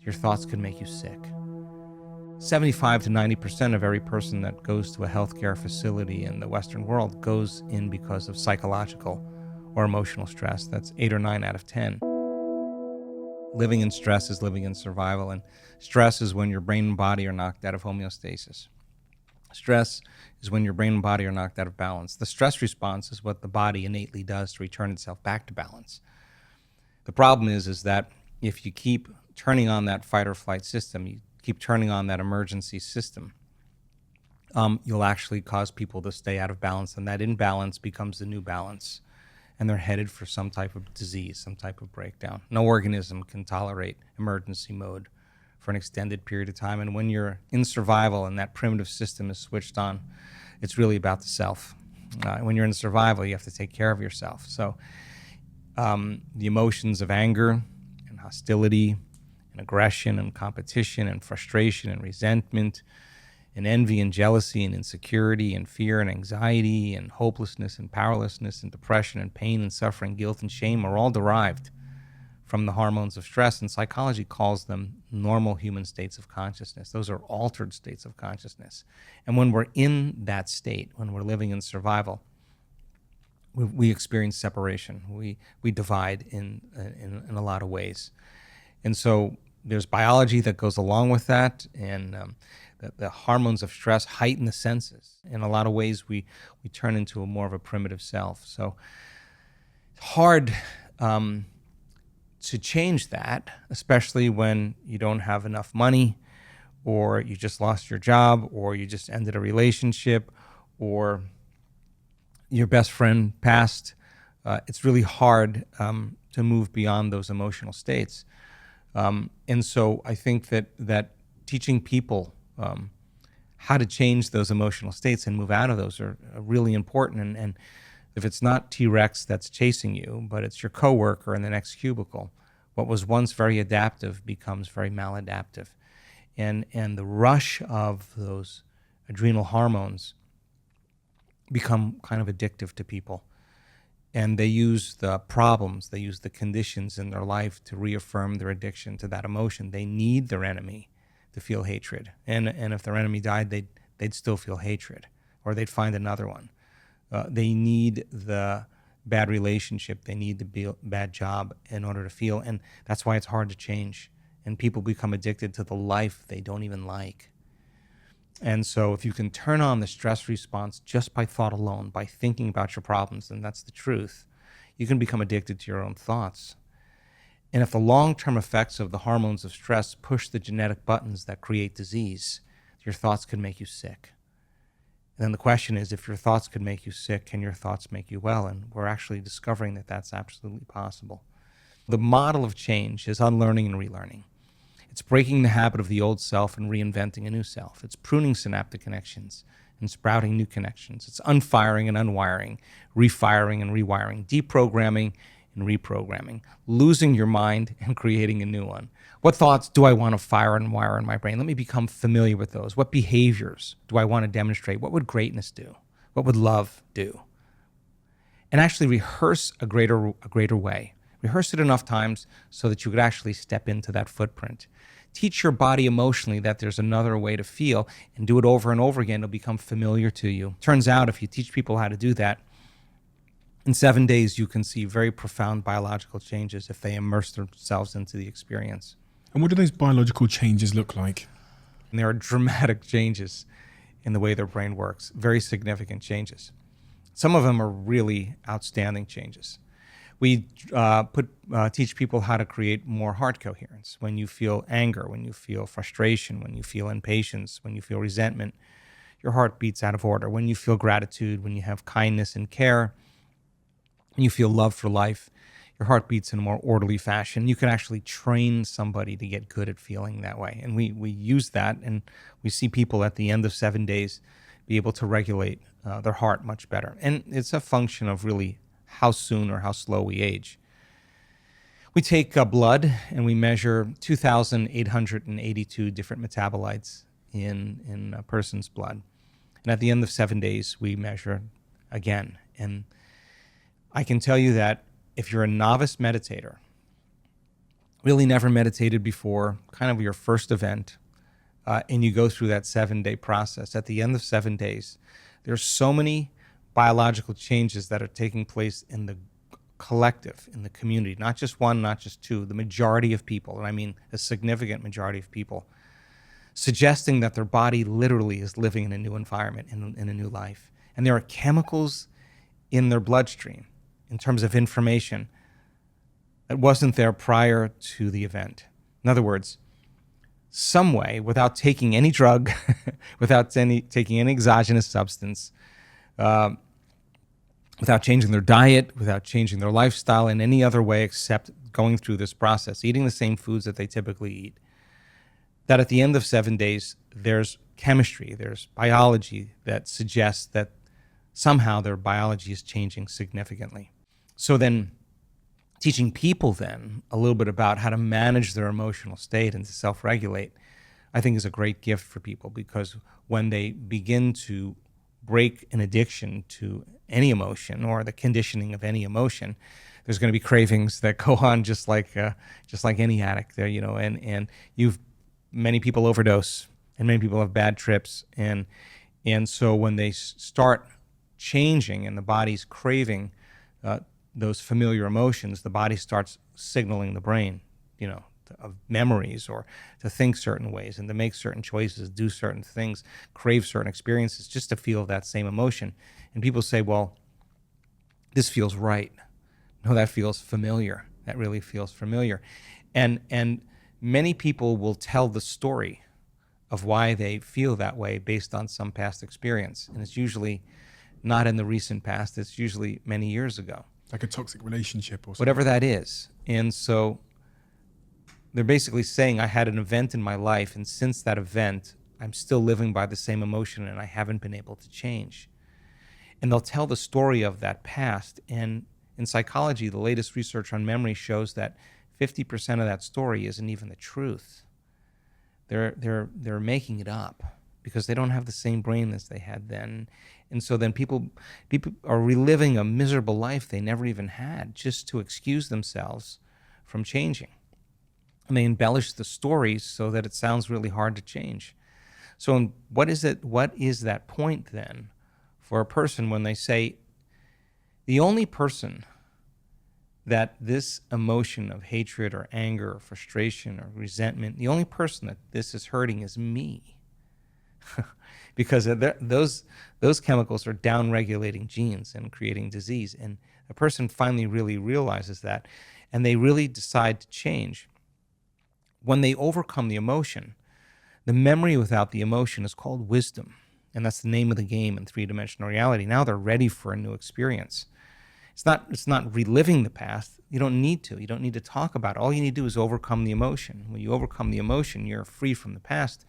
your thoughts could make you sick. 75 to 90% of every person that goes to a healthcare facility in the Western world goes in because of psychological or emotional stress. That's 8 or 9 out of 10. Living in stress is living in survival, and stress is when your brain and body are knocked out of homeostasis. Stress is when your brain and body are knocked out of balance. The stress response is what the body innately does to return itself back to balance. The problem is that if you keep turning on that fight or flight system, you keep turning on that emergency system, you'll actually cause people to stay out of balance, and that imbalance becomes the new balance, and they're headed for some type of disease, some type of breakdown. No organism can tolerate emergency mode for an extended period of time, and when you're in survival and that primitive system is switched on, it's really about the self. When you're in survival, you have to take care of yourself. So the emotions of anger and hostility and aggression and competition and frustration and resentment and envy and jealousy and insecurity and fear and anxiety and hopelessness and powerlessness and depression and pain and suffering, guilt and shame are all derived from the hormones of stress, and psychology calls them normal human states of consciousness. Those are altered states of consciousness. And when we're in that state, when we're living in survival, we experience separation. We divide in a lot of ways. And so there's biology that goes along with that, and the hormones of stress heighten the senses. In a lot of ways, we turn into a more of a primitive self. So it's hard to change that, especially when you don't have enough money, or you just lost your job, or you just ended a relationship, or your best friend passed. It's really hard to move beyond those emotional states. And so I think that teaching people how to change those emotional states and move out of those are really important. And if it's not T-Rex that's chasing you, but it's your coworker in the next cubicle, what was once very adaptive becomes very maladaptive. And the rush of those adrenal hormones become kind of addictive to people. And they use the problems, they use the conditions in their life to reaffirm their addiction to that emotion. They need their enemy to feel hatred. And if their enemy died, they'd still feel hatred, or they'd find another one. They need the bad relationship, they need the bad job in order to feel. And that's why it's hard to change. And people become addicted to the life they don't even like. And so if you can turn on the stress response just by thought alone, by thinking about your problems, and that's the truth, you can become addicted to your own thoughts. And if the long-term effects of the hormones of stress push the genetic buttons that create disease, your thoughts can make you sick. And then the question is, if your thoughts could make you sick, can your thoughts make you well? And we're actually discovering that that's absolutely possible. The model of change is unlearning and relearning. It's breaking the habit of the old self and reinventing a new self. It's pruning synaptic connections and sprouting new connections. It's unfiring and unwiring, refiring and rewiring, deprogramming and reprogramming, losing your mind and creating a new one. What thoughts do I want to fire and wire in my brain? Let me become familiar with those. What behaviors do I want to demonstrate? What would greatness do? What would love do? And actually rehearse a greater way. Rehearse it enough times so that you could actually step into that footprint. Teach your body emotionally that there's another way to feel, and do it over and over again. It'll become familiar to you. Turns out if you teach people how to do that, in 7 days you can see very profound biological changes if they immerse themselves into the experience. And what do those biological changes look like? And there are dramatic changes in the way their brain works, very significant changes. Some of them are really outstanding changes. We teach people how to create more heart coherence. When you feel anger, when you feel frustration, when you feel impatience, when you feel resentment, your heart beats out of order. When you feel gratitude, when you have kindness and care, when you feel love for life, your heart beats in a more orderly fashion. You can actually train somebody to get good at feeling that way. And we use that, and we see people at the end of 7 days be able to regulate their heart much better. And it's a function of really how soon or how slow we age. We take blood and we measure 2,882 different metabolites in a person's blood. And at the end of 7 days, we measure again. And I can tell you that if you're a novice meditator really never meditated before, kind of your first event, and you go through that 7-day process. At the end of 7 days, there's so many biological changes that are taking place in the collective, in the community, not just one, not just two, the majority of people, and I mean a significant majority of people, suggesting that their body literally is living in a new environment, in a new life. And there are chemicals in their bloodstream in terms of information that wasn't there prior to the event. In other words, some way, without taking any drug, without taking any exogenous substance, without changing their diet, without changing their lifestyle in any other way except going through this process, eating the same foods that they typically eat, that at the end of 7 days, there's chemistry, there's biology that suggests that somehow their biology is changing significantly. So then teaching people then a little bit about how to manage their emotional state and to self-regulate, I think is a great gift for people, because when they begin to break an addiction to any emotion or the conditioning of any emotion, there's going to be cravings that go on just like any addict there, and many people overdose and many people have bad trips, and so when they start changing and the body's craving those familiar emotions, the body starts signaling the brain, of memories, or to think certain ways and to make certain choices, do certain things, crave certain experiences just to feel that same emotion. And people say, well, this feels right. No, that feels familiar. That really feels familiar. And many people will tell the story of why they feel that way based on some past experience. And it's usually not in the recent past. It's usually many years ago. Like a toxic relationship or something. Whatever that is. And so they're basically saying, I had an event in my life, and since that event, I'm still living by the same emotion and I haven't been able to change. And they'll tell the story of that past. And in psychology, the latest research on memory shows that 50% of that story isn't even the truth. They're making it up because they don't have the same brain as they had then. And so then people are reliving a miserable life they never even had just to excuse themselves from changing. And they embellish the stories so that it sounds really hard to change. So what is that point then for a person when they say, the only person that this emotion of hatred or anger or frustration or resentment, the only person that this is hurting is me? Because those chemicals are down-regulating genes and creating disease. And a person finally really realizes that, and they really decide to change. When they overcome the emotion, the memory without the emotion is called wisdom. And that's the name of the game in three-dimensional reality. Now they're ready for a new experience. It's not reliving the past. You don't need to. You don't need to talk about it. All you need to do is overcome the emotion. When you overcome the emotion, you're free from the past.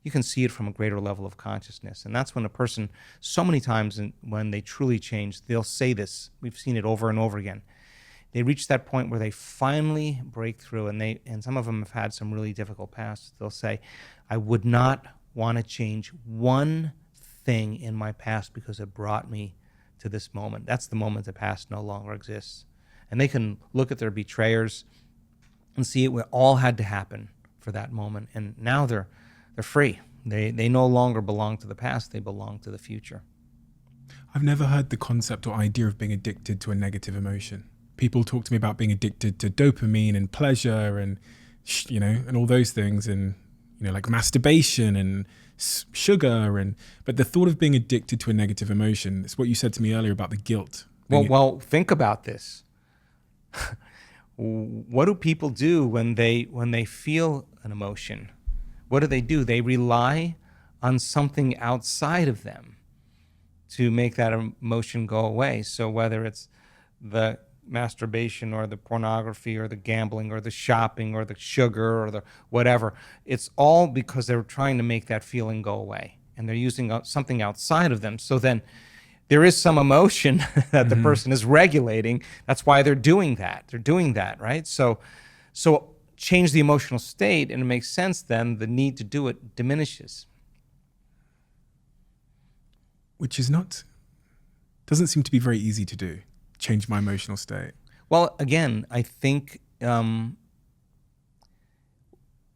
You can see it from a greater level of consciousness. And that's when a person, so many times when they truly change, they'll say this. We've seen it over and over again. They reach that point where they finally break through, and some of them have had some really difficult pasts. They'll say, I would not want to change one thing in my past because it brought me to this moment. That's the moment the past no longer exists. And they can look at their betrayers and see it all had to happen for that moment. And now they're free. They no longer belong to the past. They belong to the future. I've never heard the concept or idea of being addicted to a negative emotion. People talk to me about being addicted to dopamine and pleasure and, and all those things, and, like masturbation and sugar. But the thought of being addicted to a negative emotion, it's what you said to me earlier about the guilt. Well, think about this. What do people do when they feel an emotion? What do? They rely on something outside of them to make that emotion go away. So whether it's the masturbation or the pornography or the gambling or the shopping or the sugar or the whatever, it's all because they're trying to make that feeling go away, and they're using something outside of them. So then there is some emotion that the person is regulating. That's why they're doing that. They're doing that, right? So change the emotional state, and it makes sense then the need to do it diminishes. Which doesn't seem to be very easy to do. Change my emotional state. Well, again, I think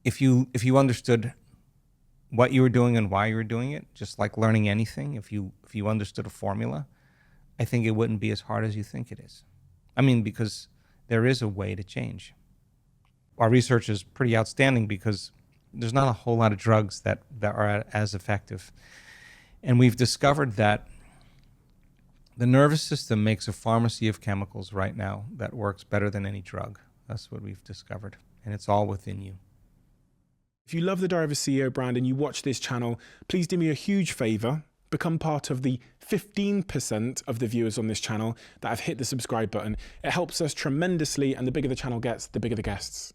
if you understood what you were doing and why you were doing it, just like learning anything, if you understood a formula, I think it wouldn't be as hard as you think it is. I mean, because there is a way to change. Our research is pretty outstanding because there's not a whole lot of drugs that are as effective. And we've discovered that the nervous system makes a pharmacy of chemicals right now that works better than any drug. That's what we've discovered. And it's all within you. If you love the Diary of a CEO brand and you watch this channel, please do me a huge favor. Become part of the 15% of the viewers on this channel that have hit the subscribe button. It helps us tremendously, and the bigger the channel gets, the bigger the guests.